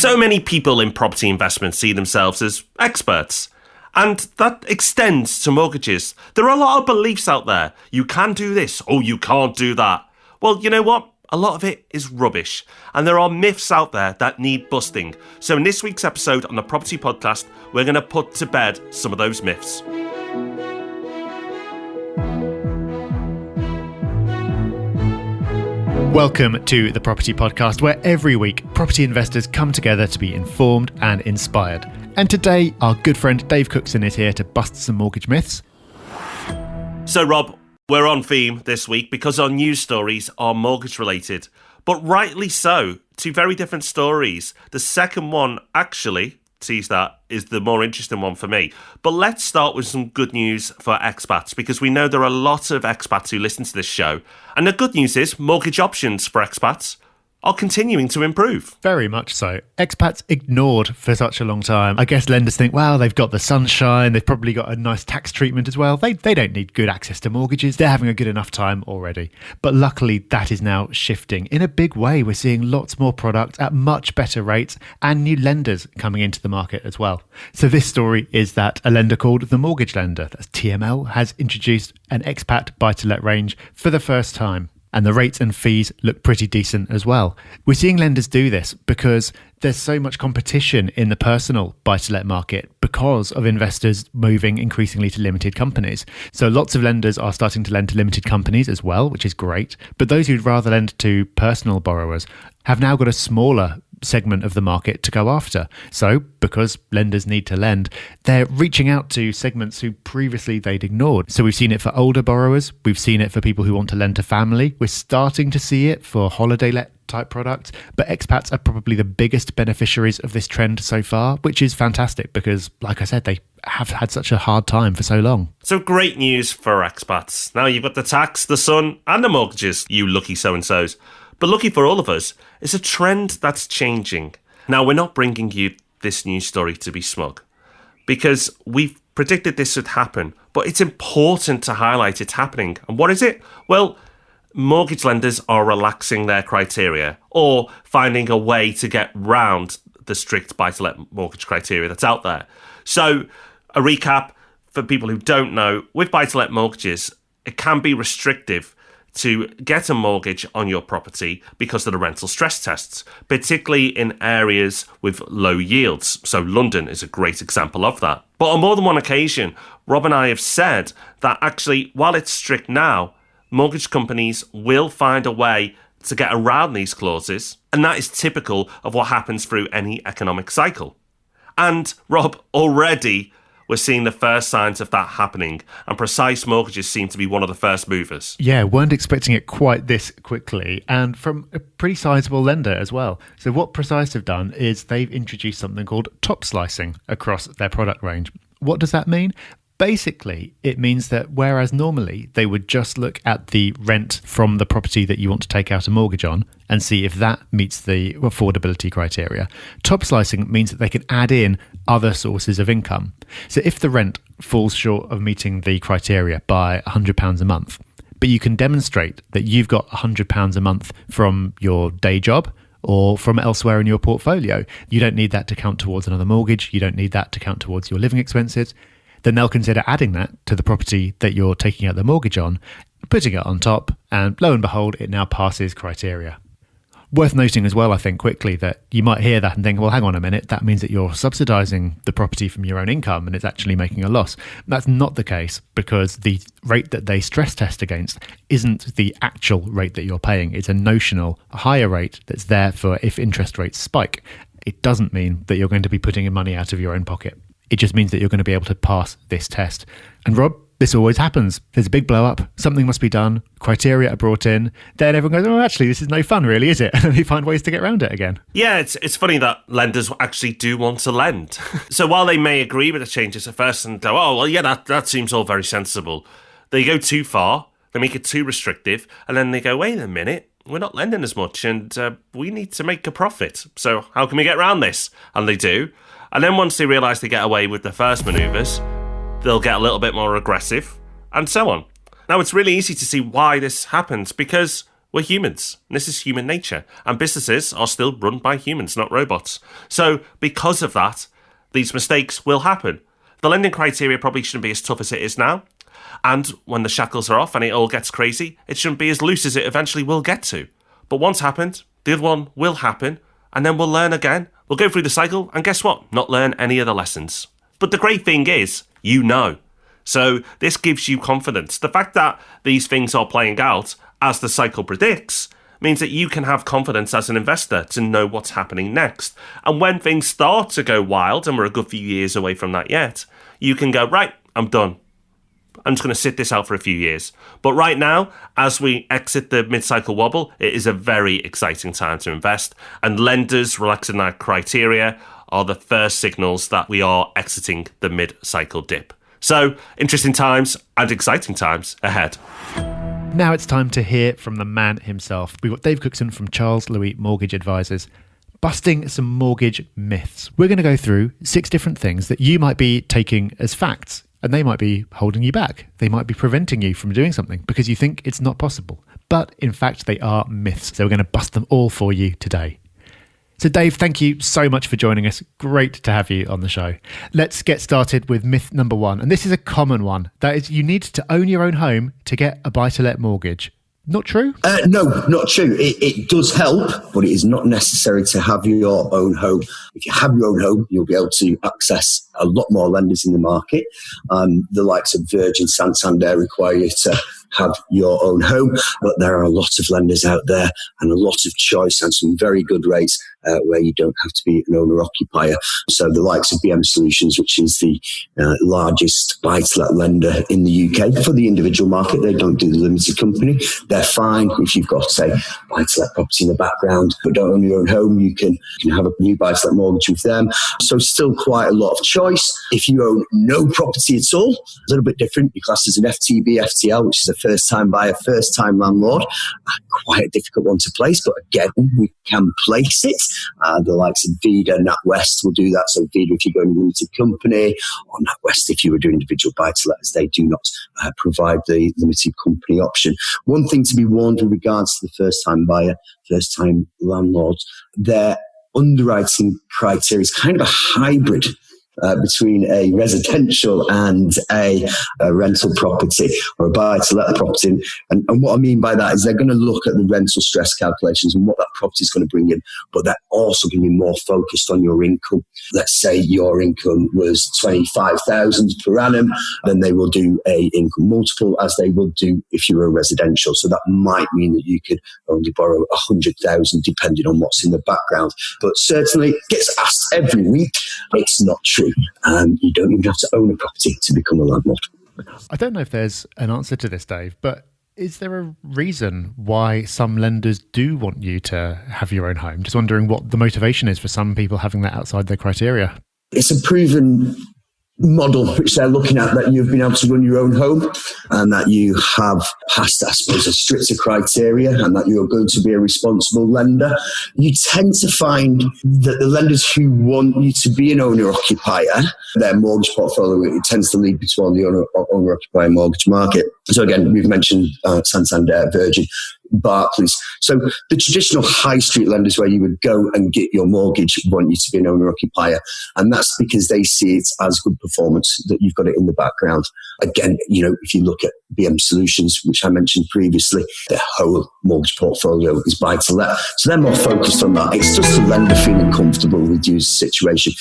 So many people in property investment see themselves as experts. And that extends to mortgages. There are a lot of beliefs out there. You can do this, or you can't do that. Well, you know what? A lot of it is rubbish. And there are myths out there that need busting. So in this week's episode on the Property Podcast, we're going to put to bed some of those myths. Welcome to the Property Podcast, where every week property investors come together to be informed and inspired. And today, our good friend Dave Cookson is here to bust some mortgage myths. So Rob, we're on theme this week because our news stories are mortgage related, but rightly so. Two very different stories. The second one, actually, tease that, is the more interesting one for me. But let's start with some good news for expats, because we know there are a lot of expats who listen to this show. And the good news is mortgage options for expats are continuing to improve. Very much so. Expats ignored for such a long time. I guess lenders think, well, they've got the sunshine, they've probably got a nice tax treatment as well. They don't need good access to mortgages. They're having a good enough time already. But luckily, that is now shifting in a big way. We're seeing lots more products at much better rates and new lenders coming into the market as well. So this story is that a lender called The Mortgage Lender, that's TML, has introduced an expat buy-to-let range for the first time. And the rates and fees look pretty decent as well. We're seeing lenders do this because there's so much competition in the personal buy-to-let market because of investors moving increasingly to limited companies. So lots of lenders are starting to lend to limited companies as well, which is great. But those who'd rather lend to personal borrowers have now got a smaller segment of the market to go after. So because lenders need to lend, they're reaching out to segments who previously they'd ignored. So we've seen it for older borrowers. We've seen it for people who want to lend to family. We're starting to see it for holiday let type products, but expats are probably the biggest beneficiaries of this trend so far, which is fantastic because, like I said, they have had such a hard time for so long. So great news for expats. Now you've got the tax, the sun, and the mortgages, you lucky so-and-sos. But lucky for all of us, it's a trend that's changing. Now, we're not bringing you this news story to be smug, because we've predicted this would happen, but it's important to highlight it's happening. And what is it? Well, mortgage lenders are relaxing their criteria or finding a way to get round the strict buy-to-let mortgage criteria that's out there. So, a recap for people who don't know, with buy-to-let mortgages, it can be restrictive to get a mortgage on your property because of the rental stress tests, particularly in areas with low yields. So London is a great example of that. But on more than one occasion, Rob and I have said that actually, while it's strict now, mortgage companies will find a way to get around these clauses, and that is typical of what happens through any economic cycle. And Rob, already we're seeing the first signs of that happening, and Precise Mortgages seem to be one of the first movers. Yeah, weren't expecting it quite this quickly, and from a pretty sizable lender as well. So what Precise have done is they've introduced something called top slicing across their product range. What does that mean? Basically, it means that whereas normally they would just look at the rent from the property that you want to take out a mortgage on and see if that meets the affordability criteria, top slicing means that they can add in other sources of income. So if the rent falls short of meeting the criteria by £100 a month, but you can demonstrate that you've got £100 a month from your day job or from elsewhere in your portfolio, you don't need that to count towards another mortgage, you don't need that to count towards your living expenses, then they'll consider adding that to the property that you're taking out the mortgage on, putting it on top, and lo and behold, it now passes criteria. Worth noting as well, I think, quickly, that you might hear that and think, well, hang on a minute, that means that you're subsidising the property from your own income and it's actually making a loss. That's not the case, because the rate that they stress test against isn't the actual rate that you're paying. It's a notional, higher rate that's there for if interest rates spike. It doesn't mean that you're going to be putting in money out of your own pocket. It just means that you're going to be able to pass this test. And Rob, this always happens. There's a big blow up, something must be done, criteria are brought in, then everyone goes, oh, actually, this is no fun really, is it? And then they find ways to get around it again. Yeah, it's funny that lenders actually do want to lend. So while they may agree with the changes at first and go, oh, well, yeah, that seems all very sensible, they go too far, they make it too restrictive, and then they go, wait a minute, we're not lending as much and we need to make a profit. So how can we get around this? And they do. And then once they realise they get away with the first manoeuvres, they'll get a little bit more aggressive, and so on. Now, it's really easy to see why this happens, because We're humans. And this is human nature. And businesses are still run by humans, not robots. So because of that, these mistakes will happen. The lending criteria probably shouldn't be as tough as it is now. And when the shackles are off and it all gets crazy, it shouldn't be as loose as it eventually will get to. But once happened, the other one will happen. And then we'll learn again. We'll go through the cycle. And guess what? Not learn any of the lessons. But the great thing is, you know. So this gives you confidence. The fact that these things are playing out as the cycle predicts means that you can have confidence as an investor to know what's happening next. And when things start to go wild, and we're a good few years away from that yet, you can go, right, I'm done. I'm just going to sit this out for a few years. But right now, as we exit the mid-cycle wobble, it is a very exciting time to invest. And lenders relaxing their criteria are the first signals that we are exiting the mid-cycle dip. So, interesting times and exciting times ahead. Now it's time to hear from the man himself. We've got Dave Cookson from Charles Louis Mortgage Advisors, busting some mortgage myths. We're going to go through 6 different things that you might be taking as facts, and they might be holding you back. They might be preventing you from doing something because you think it's not possible. But in fact, they are myths. So we're going to bust them all for you today. So Dave, thank you so much for joining us. Great to have you on the show. Let's get started with myth number 1. And this is a common one. That is, you need to own your own home to get a buy-to-let mortgage. Not true? No, not true. It does help, but it is not necessary to have your own home. If you have your own home, you'll be able to access a lot more lenders in the market. The likes of Virgin, Santander require you to have your own home, but there are a lot of lenders out there and a lot of choice and some very good rates where you don't have to be an owner-occupier. So the likes of BM Solutions, which is the largest buy-to-let lender in the UK for the individual market, they don't do the limited company. They're fine if you've got, say, buy-to-let property in the background, but don't own your own home, you can have a new buy-to-let mortgage with them. So still quite a lot of choice. If you own no property at all, a little bit different. You're classed as an FTB, FTL, which is a first-time buyer, first-time landlord. Quite a difficult one to place, but again, we can place it. The likes of Vida, NatWest will do that. So Vida, if you go in a limited company, or NatWest, if you were doing individual buy-to-lets, they do not provide the limited company option. One thing to be warned with regards to the first-time buyer, first-time landlord, their underwriting criteria is kind of a hybrid between a residential and a rental property or a buy-to-let property. And what I mean by that is they're going to look at the rental stress calculations and what that property is going to bring in, but they're also going to be more focused on your income. Let's say your income was $25,000 per annum, then they will do a income multiple as they would do if you were a residential. So that might mean that you could only borrow $100,000 depending on what's in the background. But certainly it gets asked every week. It's not true. You don't even have to own a property to become a landlord. I don't know if there's an answer to this, Dave, but is there a reason why some lenders do want you to have your own home? Just wondering what the motivation is for some people having that outside their criteria. It's a proven model which they're looking at, that you've been able to run your own home and that you have passed, I suppose, a stricter criteria and that you're going to be a responsible lender. You tend to find that the lenders who want you to be an owner-occupier, their mortgage portfolio, it tends to lead between the owner-occupier mortgage market. So again, we've mentioned Santander, Virgin, Barclays. So the traditional high street lenders where you would go and get your mortgage want you to be an owner-occupier. And that's because they see it as good performance, that you've got it in the background. Again, if you look at BM Solutions, which I mentioned previously, their whole mortgage portfolio is buy-to-let. So they're more focused on that. It's just the lender feeling comfortable with your situation.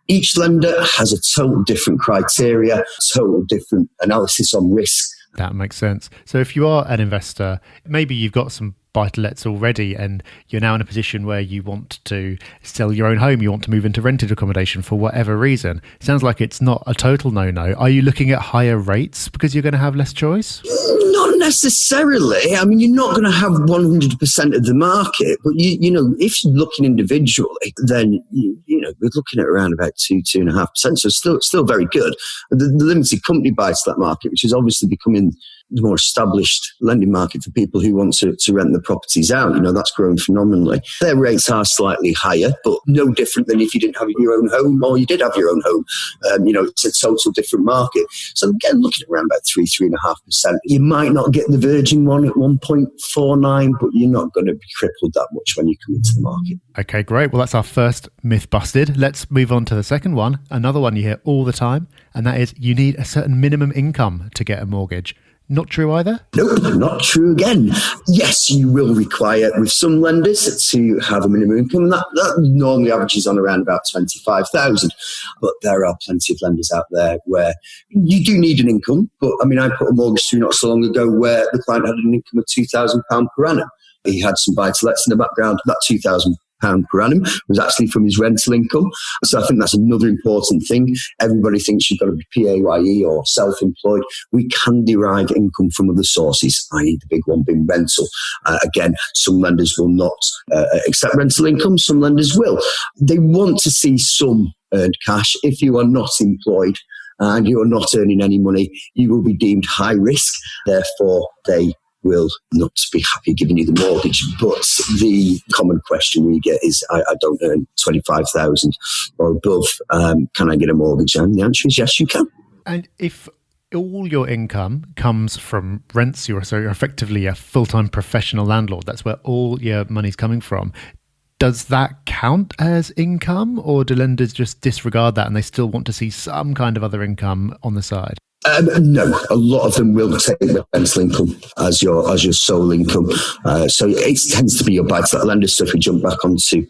Each lender has a total different criteria, total different analysis on risk. That makes sense. So if you are an investor, maybe you've got some buy-to-lets already and you're now in a position where you want to sell your own home, you want to move into rented accommodation for whatever reason. It sounds like it's not a total no-no. Are you looking at higher rates because you're going to have less choice? Not necessarily. I mean, you're not going to have 100% of the market, but if you're looking individually, then we're looking at around about 2.5%. So still very good. The limited company buy-to-let market, which is obviously becoming the more established lending market for people who want to rent the properties out. That's grown phenomenally. Their rates are slightly higher, but no different than if you didn't have your own home or you did have your own home. It's a total different market. So again, looking at around about 3.5%. You might not get the Virgin one at 1.49, but you're not going to be crippled that much when you come into the market. Okay, great. Well, that's our first myth busted. Let's move on to the second one. Another one you hear all the time, and that is you need a certain minimum income to get a mortgage. Not true either? Nope, not true again. Yes, you will require with some lenders to have a minimum income. That normally averages on around about 25,000. But there are plenty of lenders out there where you do need an income. But I put a mortgage through not so long ago where the client had an income of £2,000 per annum. He had some buy-to-lets in the background. That £2,000 per annum was actually from his rental income. So I think that's another important thing. Everybody thinks you've got to be PAYE or self-employed. We can derive income from other sources, i.e. the big one being rental. Again, some lenders will not accept rental income. Some lenders will. They want to see some earned cash. If you are not employed and you are not earning any money, you will be deemed high risk. Therefore, they will not be happy giving you the mortgage. But the common question we get is, I don't earn 25,000 or above. Can I get a mortgage? And the answer is yes, you can. And if all your income comes from rents, you're effectively a full-time professional landlord. That's where all your money's coming from. Does that count as income, or do lenders just disregard that and they still want to see some kind of other income on the side? No, a lot of them will take the rental income as your sole income. So it tends to be your buy-to-let lenders. So if we jump back onto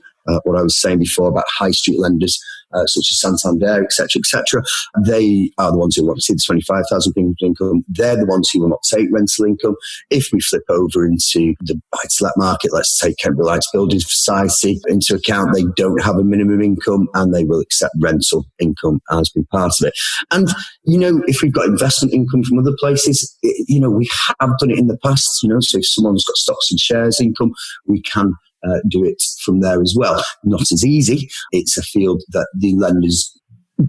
what I was saying before about high street lenders, such as Santander, etc., they are the ones who want to see the 25,000 income. They're the ones who will not take rental income. If we flip over into the buy-to-let market, let's take Kentbury Lights Building Society into account. They don't have a minimum income and they will accept rental income as being part of it. And, if we've got investment income from other places, we have done it in the past, so if someone's got stocks and shares income, we can do it from there as well. Not as easy. It's a field that the lenders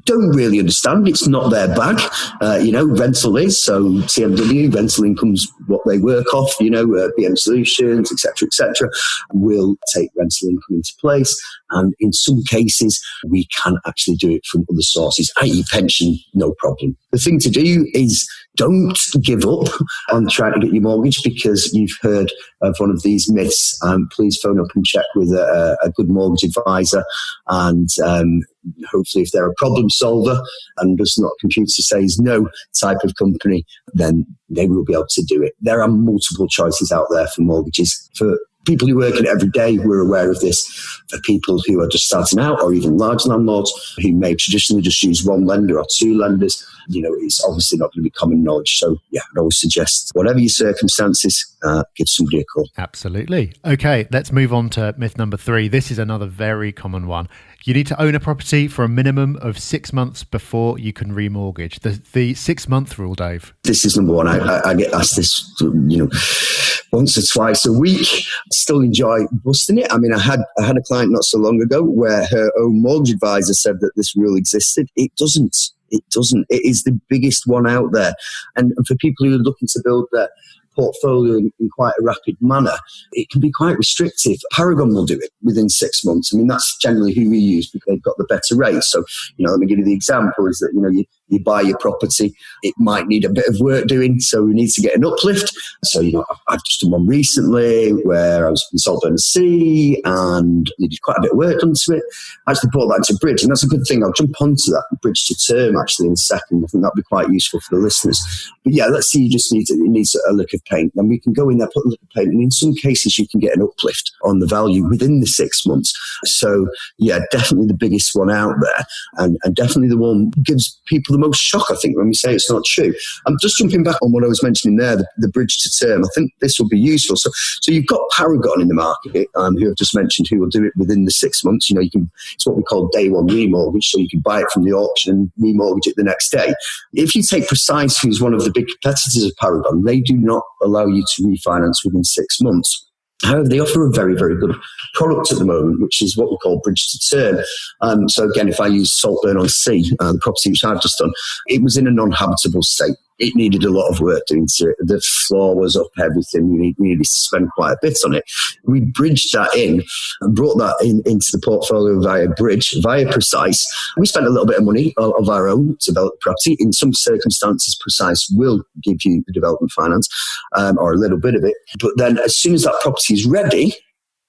don't really understand. It's not their bag. Rental is. So TMW, rental income's what they work off, BM Solutions, etc., will take rental income into place. And in some cases, we can actually do it from other sources, i.e. pension, no problem. The thing to do is don't give up on trying to get your mortgage because you've heard of one of these myths. Please phone up and check with a good mortgage advisor, and hopefully if they're a problem solver and does not computer says no type of company, then they will be able to do it. There are multiple choices out there for mortgages. For people who work in it every day, we're aware of this. For people who are just starting out, or even large landlords who may traditionally just use one lender or two lenders, it's obviously not going to be common knowledge. So yeah, I'd always suggest, whatever your circumstances, give somebody a call. Absolutely. Okay, let's move on to myth number 3. This is another very common one. You need to own a property for a minimum of 6 months before you can remortgage. The 6-month rule, Dave. This is number one. I get asked this, once or twice a week. I still enjoy busting it. I had a client not so long ago where her own mortgage advisor said that this rule existed. It doesn't. It is the biggest one out there. And for people who are looking to build their portfolio in quite a rapid manner, it can be quite restrictive. Paragon will do it within 6 months. That's generally who we use because they've got the better rates. So, let me give you the example is that, you buy your property, it might need a bit of work doing, so we need to get an uplift. So, I've just done one recently where I was in Saltburn-on-Sea and needed quite a bit of work onto it. I actually brought that into bridge, and that's a good thing. I'll jump onto that bridge to term actually in a second. I think that'll be quite useful for the listeners. But yeah, let's say you just need a lick of paint. Then we can go in there, put a lick of paint, and in some cases you can get an uplift on the value within the 6 months. So yeah, definitely the biggest one out there, and definitely the one gives people the most shock, I think, when we say it's not true. I'm just jumping back on what I was mentioning there, the bridge to term. I think this will be useful. So you've got Paragon in the market, who I've just mentioned, who will do it within the 6 months. It's what we call day one remortgage, so you can buy it from the auction and remortgage it the next day. If you take Precise, who's one of the big competitors of Paragon, they do not allow you to refinance within 6 months. However, they offer a very, very good product at the moment, which is what we call bridge to term. So again, if I use Saltburn-on-Sea, the property which I've just done, it was in a non-habitable state. it needed a lot of work doing to it. The floor was up, everything. We needed to spend quite a bit on it. We bridged that in and brought that into the portfolio via Bridge, via Precise. We spent a little bit of money of our own to develop property. In some circumstances, Precise will give you the development finance, or a little bit of it. But then as soon as that property is ready,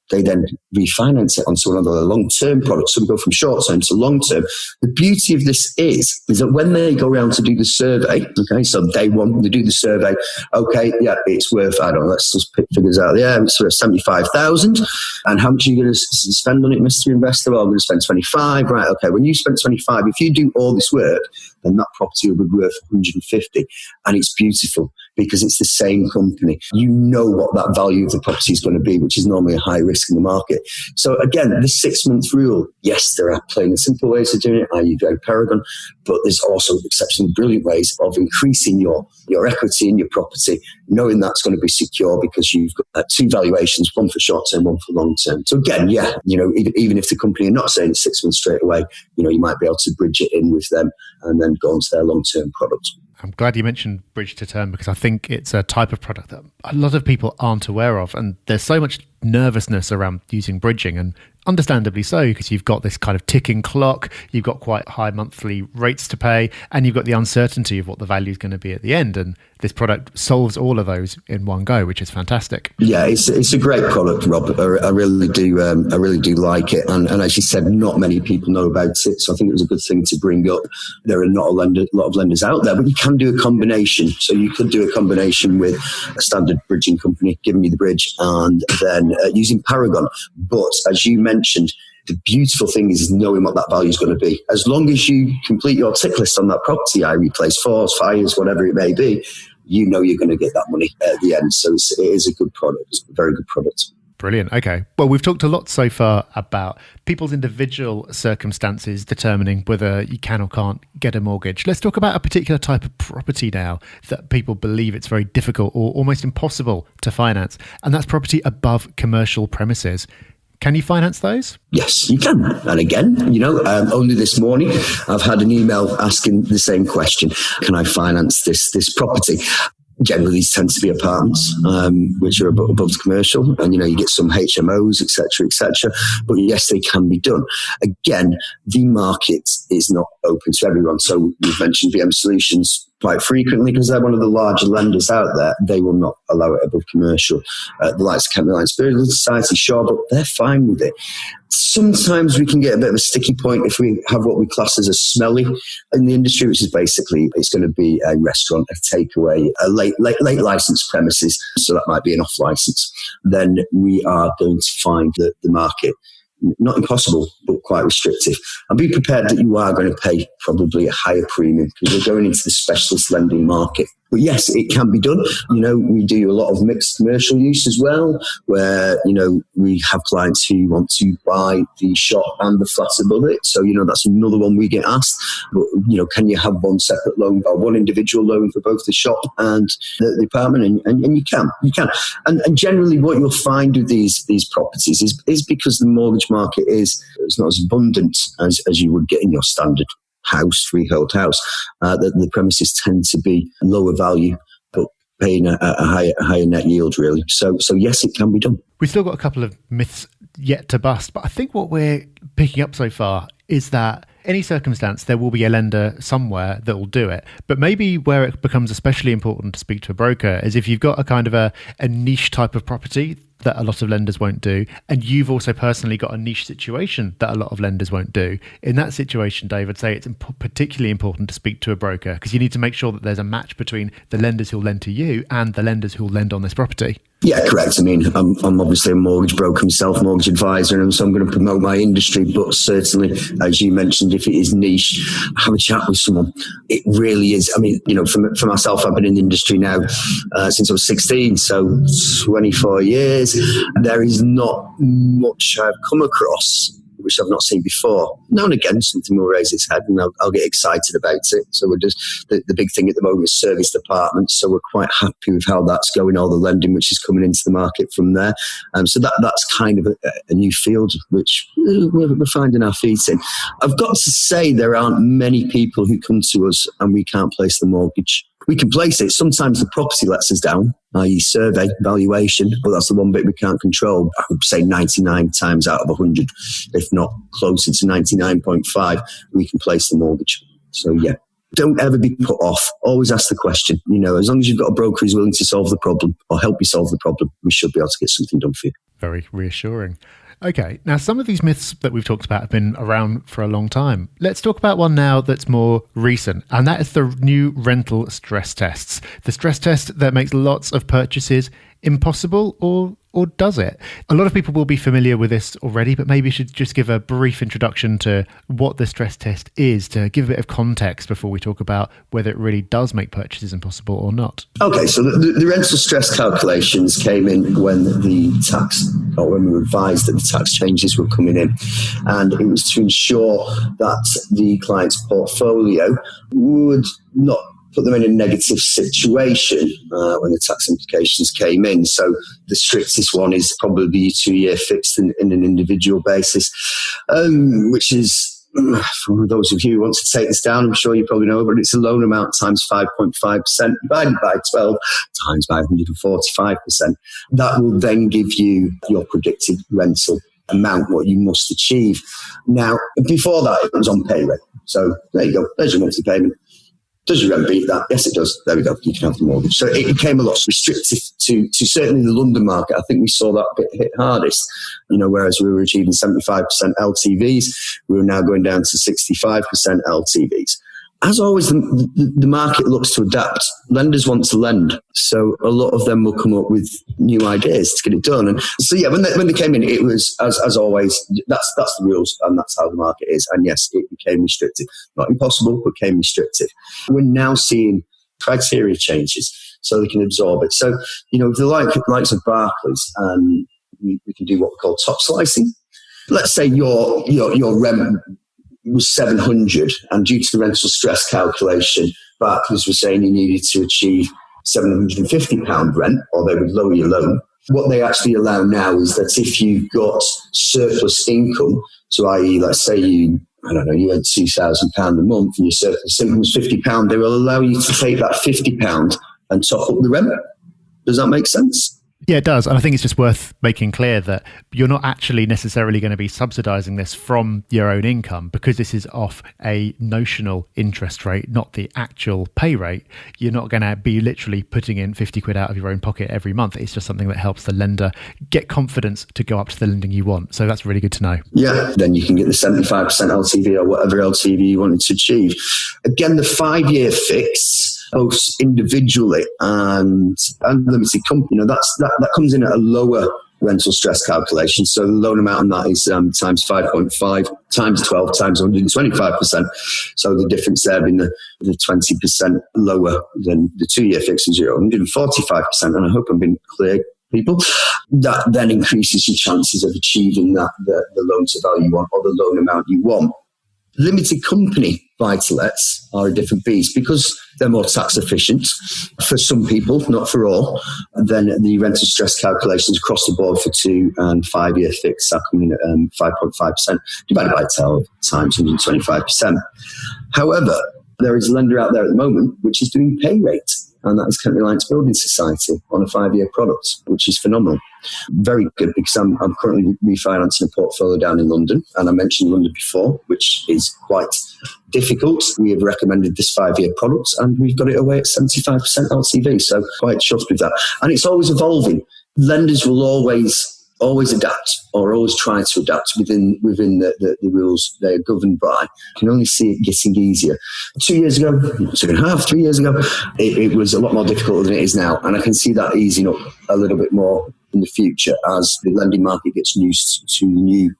they then refinance it onto another long-term product. So we go from short-term to long-term. The beauty of this is that when they go around to do the survey, okay, so day one, they do the survey, okay, yeah, it's worth, I don't know, let's just pick figures out there, it's worth 75,000. And how much are you going to spend on it, Mr. Investor? Well, I'm going to spend 25, right, okay, when you spend 25, if you do all this work, then that property will be worth 150. And it's beautiful because it's the same company. You know what that value of the property is going to be, which is normally a high risk in the market. So again, the 6-month rule, yes, there are plain and simple ways of doing it, i.e. going Paragon, but there's also exceptionally brilliant ways of increasing your equity in your property, knowing that's going to be secure because you've got 2 valuations, one for short term, one for long term. So again, yeah, even if the company are not saying it's 6 months straight away, you might be able to bridge it in with them and then go on to their long term product. I'm glad you mentioned bridge to term because I think it's a type of product that a lot of people aren't aware of. And there's so much nervousness around using bridging, and understandably so, because you've got this kind of ticking clock, you've got quite high monthly rates to pay, and you've got the uncertainty of what the value is going to be at the end. And this product solves all of those in one go, which is fantastic. Yeah, it's a great product, Rob. I really do like it. And as you said, not many people know about it. So I think it was a good thing to bring up. There are not a lot of lenders out there, but you can do a combination. So you could do a combination with a standard bridging company, giving you the bridge, and then using Paragon. But as you mentioned, the beautiful thing is knowing what that value is going to be. As long as you complete your tick list on that property, I replace floors, fires, whatever it may be, you're going to get that money at the end. So it is a good product. It's a very good product. Brilliant. Okay. Well, we've talked a lot so far about people's individual circumstances determining whether you can or can't get a mortgage. Let's talk about a particular type of property now that people believe it's very difficult or almost impossible to finance, and that's property above commercial premises. Can you finance those? Yes, you can. And again, only this morning, I've had an email asking the same question. Can I finance this property? Generally, these tend to be apartments, which are above the commercial, and you get some HMOs, etc. But yes, they can be done. Again, the market is not open to everyone. So we've mentioned VM Solutions quite frequently because they're one of the larger lenders out there. They will not allow it above commercial. The likes of Kent Reliance Building Society, sure, but they're fine with it. Sometimes we can get a bit of a sticky point if we have what we class as a smelly in the industry, which is basically it's going to be a restaurant, a takeaway, a late license premises. So that might be an off license. Then we are going to find the market not impossible, but quite restrictive. And be prepared that you are going to pay probably a higher premium because we're going into the specialist lending market. But yes, it can be done. We do a lot of mixed commercial use as well, where, we have clients who want to buy the shop and the flat above it. So, that's another one we get asked. But, can you have one separate loan or one individual loan for both the shop and the apartment? And you can. And generally what you'll find with these properties is because the mortgage market is not as abundant as you would get in your standard freehold house, that the premises tend to be lower value, but paying a higher net yield, really. So yes, it can be done. We've still got a couple of myths yet to bust, but I think what we're picking up so far is that any circumstance, there will be a lender somewhere that will do it. But maybe where it becomes especially important to speak to a broker is if you've got a kind of a niche type of property that a lot of lenders won't do, and you've also personally got a niche situation that a lot of lenders won't do. In that situation, Dave, I'd say it's particularly important to speak to a broker because you need to make sure that there's a match between the lenders who'll lend to you and the lenders who'll lend on this property. Yeah, correct. I mean, I'm obviously a mortgage broker myself, mortgage advisor, and so I'm going to promote my industry. But certainly, as you mentioned, if it is niche, have a chat with someone. It really is. I mean, for myself, I've been in the industry now since I was 16, so 24 years. There is not much I've come across which I've not seen before. Now and again, something will raise its head and I'll get excited about it. So we're just, the big thing at the moment is service departments. So we're quite happy with how that's going, all the lending which is coming into the market from there. So that's kind of a new field which we're finding our feet in. I've got to say there aren't many people who come to us and we can't place the mortgage. we can place it. Sometimes the property lets us down, i.e. survey, valuation, but that's the one bit we can't control. I would say 99 times out of 100, if not closer to 99.5, we can place the mortgage. So yeah, don't ever be put off. Always ask the question. As long as you've got a broker who's willing to solve the problem or help you solve the problem, we should be able to get something done for you. Very reassuring. Okay, now some of these myths that we've talked about have been around for a long time. Let's talk about one now that's more recent, and that is the new rental stress tests. The stress test that makes lots of purchases impossible, or does it? A lot of people will be familiar with this already, but maybe you should just give a brief introduction to what the stress test is, to give a bit of context before we talk about whether it really does make purchases impossible or not. Okay, so the rental stress calculations came in when when we were advised that the tax changes were coming in. And it was to ensure that the client's portfolio would not put them in a negative situation when the tax implications came in. So the strictest one is probably the 2-year fixed in an individual basis, which is, for those of you who want to take this down, I'm sure you probably know, but it's a loan amount times 5.5% divided by 12 times by 145%. That will then give you your predicted rental amount, what you must achieve. Now, before that, it was on pay rate. So there you go. There's your monthly payment. Does your rent beat that? Yes, it does. There we go. You can have the mortgage. So it became a lot restrictive to certainly the London market. I think we saw that bit hit hardest. Whereas we were achieving 75% LTVs, we were now going down to 65% LTVs. As always, the market looks to adapt. Lenders want to lend. So a lot of them will come up with new ideas to get it done. And so, yeah, when they came in, it was, as always, that's the rules and that's how the market is. And yes, it became restrictive. Not impossible, but became restrictive. We're now seeing criteria changes so they can absorb it. So, the likes of Barclays, we can do what we call top slicing. Let's say your rent was 700, and due to the rental stress calculation, Barclays was saying you needed to achieve £750 rent, or they would lower your loan. What they actually allow now is that if you've got surplus income, so i.e., let's say you had £2,000 a month and your surplus income was £50, they will allow you to take that £50 and top up the rent. Does that make sense? Yeah, it does. And I think it's just worth making clear that you're not actually necessarily going to be subsidising this from your own income, because this is off a notional interest rate, not the actual pay rate. You're not going to be literally putting in 50 quid out of your own pocket every month. It's just something that helps the lender get confidence to go up to the lending you want. So that's really good to know. Yeah, then you can get the 75% LTV or whatever LTV you wanted to achieve. Again, the 5-year fix, both individually and limited company, that comes in at a lower rental stress calculation. So the loan amount on that is times 5.5 times 12 times 125%. So the difference there being the 20% lower than the 2-year fix is 145%. And I hope I'm being clear, people. That then increases your chances of achieving the loan to value you want, or the loan amount you want. Limited company buy-to-lets are a different beast because they're more tax efficient for some people, not for all. Then the rental stress calculations across the board for 2 and 5-year fixed are coming at 5.5% divided by 12 times 125%. However, there is a lender out there at the moment which is doing pay rate, and that is Kent Reliance Building Society on a 5-year product, which is phenomenal. Very good, because I'm currently refinancing a portfolio down in London, and I mentioned London before, which is quite difficult. We have recommended this 5-year product, and we've got it away at 75% LTV, so quite chuffed with that. And it's always evolving. Lenders will always adapt, or always try to adapt within the rules they're governed by. You can only see it getting easier. 2 years ago, 2.5, 3 years ago, it was a lot more difficult than it is now. And I can see that easing up a little bit more in the future as the lending market gets used to the new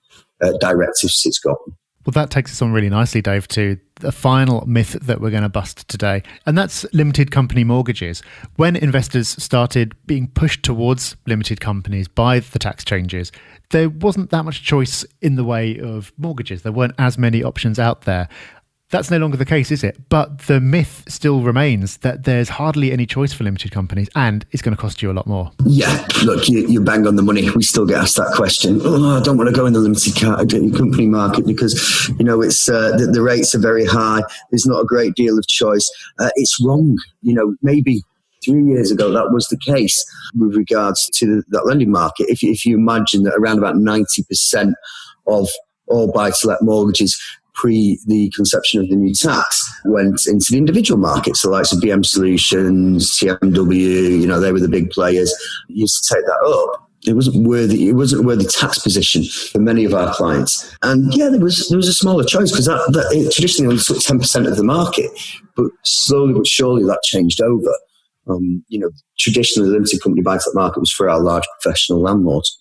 directives it's got. Well, that takes us on really nicely, Dave, to the final myth that we're going to bust today, and that's limited company mortgages. When investors started being pushed towards limited companies by the tax changes, there wasn't that much choice in the way of mortgages. There weren't as many options out there. That's no longer the case, is it? But the myth still remains that there's hardly any choice for limited companies and it's going to cost you a lot more. Yeah, look, you bang on the money. We still get asked that question. Oh, I don't want to go in the limited company market because, it's the rates are very high. There's not a great deal of choice. It's wrong. Maybe 3 years ago, that was the case with regards to that lending market. If you imagine that around about 90% of all buy-to-let mortgages pre the conception of the new tax went into the individual markets, the likes of BM Solutions, TMW, they were the big players. You used to take that up. It wasn't a worthy tax position for many of our clients. And yeah, there was a smaller choice because that it traditionally only took 10% of the market, but slowly but surely that changed over. Traditionally the limited company buy-to-let market was for our large professional landlords,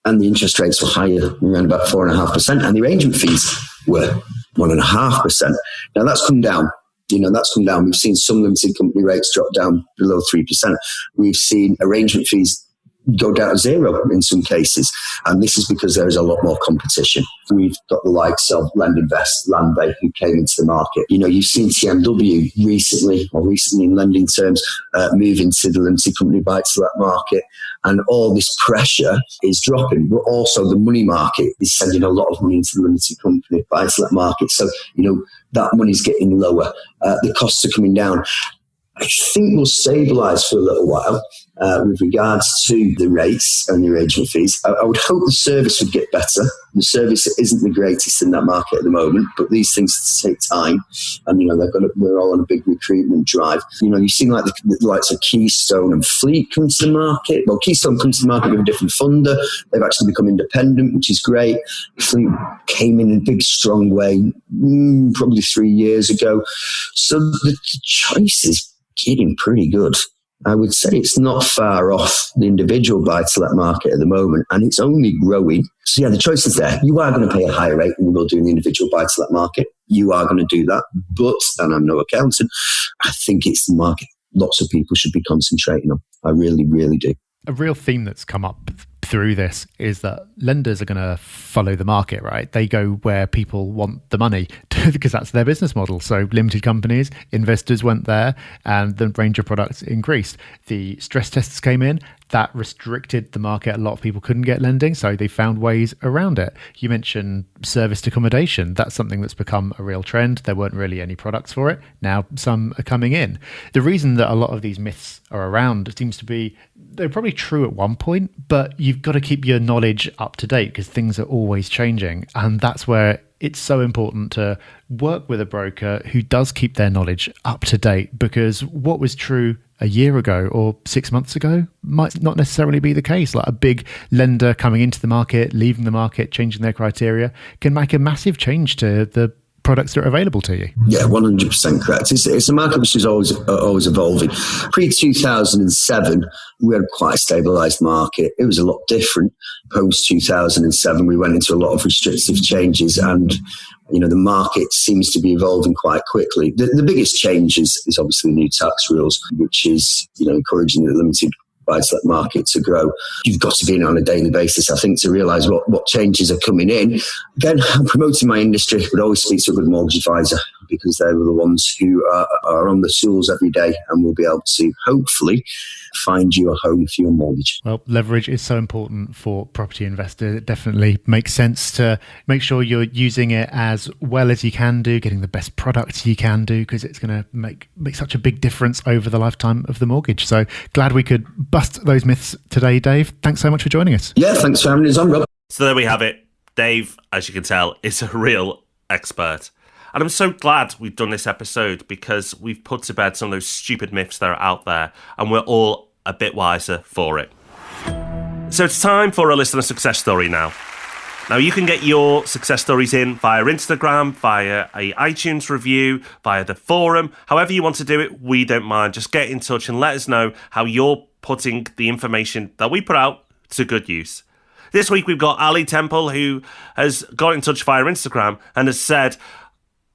and the interest rates were higher, around about 4.5%, and the arrangement fees were 1.5%. Now that's come down. We've seen some limited company rates drop down below 3%. We've seen arrangement fees go down to zero in some cases. And this is because there is a lot more competition. We've got the likes of Lendinvest, Landbay, who came into the market. You've seen TMW recently in lending terms, move into the limited company buy-to-let market. And all this pressure is dropping. But also the money market is sending a lot of money into the limited company buy-to-let market. So, that money's getting lower. The costs are coming down. I think we'll stabilise for a little while with regards to the rates and the arrangement fees. I would hope the service would get better. The service isn't the greatest in that market at the moment, but these things take time. And, we're all on a big recruitment drive. You've seen like the likes of Keystone and Fleet come to the market. Well, Keystone comes to the market with a different funder. They've actually become independent, which is great. Fleet came in a big, strong way probably 3 years ago. So the choice is getting pretty good. I would say it's not far off the individual buy-to-let market at the moment, and it's only growing. So yeah, the choice is there. You are going to pay a higher rate than you will do in the individual buy-to-let market. You are going to do that. But, and I'm no accountant, I think it's the market lots of people should be concentrating on. I really, really do. A real theme that's come up through this is that lenders are going to follow the market, right? They go where people want the money because that's their business model. So limited companies, investors went there and the range of products increased. The stress tests came in. That restricted the market. A lot of people couldn't get lending, so they found ways around it. You mentioned serviced accommodation. That's something that's become a real trend. There weren't really any products for it. Now some are coming in. The reason that a lot of these myths are around seems to be they're probably true at one point, but you've got to keep your knowledge up to date because things are always changing. And that's where it's so important to work with a broker who does keep their knowledge up to date, because what was true a year ago or 6 months ago might not necessarily be the case. Like a big lender coming into the market, leaving the market, changing their criteria can make a massive change to the products that are available to you. Yeah, 100% correct. It's a market which is always evolving. Pre-2007, we had quite a stabilised market. It was a lot different. Post-2007, we went into a lot of restrictive changes, and the market seems to be evolving quite quickly. The biggest change is obviously the new tax rules, which is encouraging the limited buy-to-let market to grow. You've got to be in on a daily basis, I think, to realise what changes are coming in. Again, I'm promoting my industry, but always speak to a good mortgage advisor because they're the ones who are on the tools every day and will be able to hopefully find you a home for your mortgage. Well, leverage is so important for property investors. It definitely makes sense to make sure you're using it as well as you can do, getting the best products you can do, because it's going to make such a big difference over the lifetime of the mortgage. So glad we could bust those myths today, Dave. Thanks so much for joining us. Yeah, thanks for having us on, Rob. So there we have it. Dave, as you can tell, is a real expert. And I'm so glad we've done this episode because we've put to bed some of those stupid myths that are out there and we're all a bit wiser for it. So it's time for a listener success story now. Now you can get your success stories in via Instagram, via a iTunes review, via the forum, however you want to do it, we don't mind. Just get in touch and let us know how you're putting the information that we put out to good use. This week we've got Ali Temple, who has got in touch via Instagram and has said,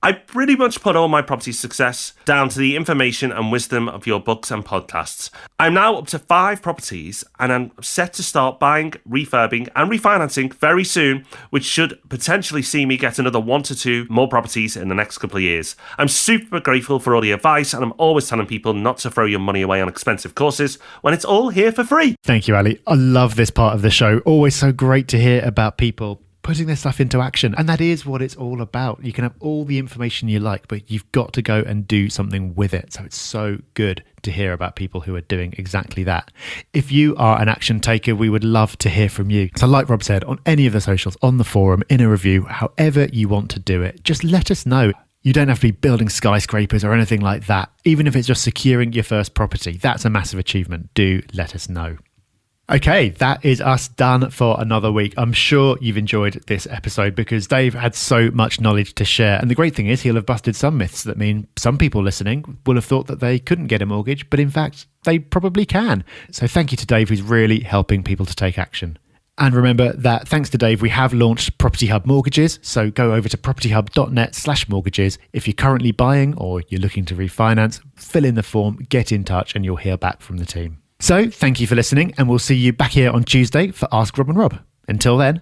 I pretty much put all my property success down to the information and wisdom of your books and podcasts. I'm now up to 5 properties and I'm set to start buying, refurbing and refinancing very soon, which should potentially see me get another 1 to 2 more properties in the next couple of years. I'm super grateful for all the advice and I'm always telling people not to throw your money away on expensive courses when it's all here for free. Thank you, Ali. I love this part of the show. Always so great to hear about people putting their stuff into action. And that is what it's all about. You can have all the information you like, but you've got to go and do something with it. So it's so good to hear about people who are doing exactly that. If you are an action taker, we would love to hear from you. So like Rob said, on any of the socials, on the forum, in a review, however you want to do it, just let us know. You don't have to be building skyscrapers or anything like that. Even if it's just securing your first property, that's a massive achievement. Do let us know. Okay, that is us done for another week. I'm sure you've enjoyed this episode because Dave had so much knowledge to share. And the great thing is he'll have busted some myths that mean some people listening will have thought that they couldn't get a mortgage, but in fact, they probably can. So thank you to Dave, who's really helping people to take action. And remember that thanks to Dave, we have launched Property Hub Mortgages. So go over to propertyhub.net/mortgages. If you're currently buying or you're looking to refinance, fill in the form, get in touch, and you'll hear back from the team. So thank you for listening, and we'll see you back here on Tuesday for Ask Rob and Rob. Until then.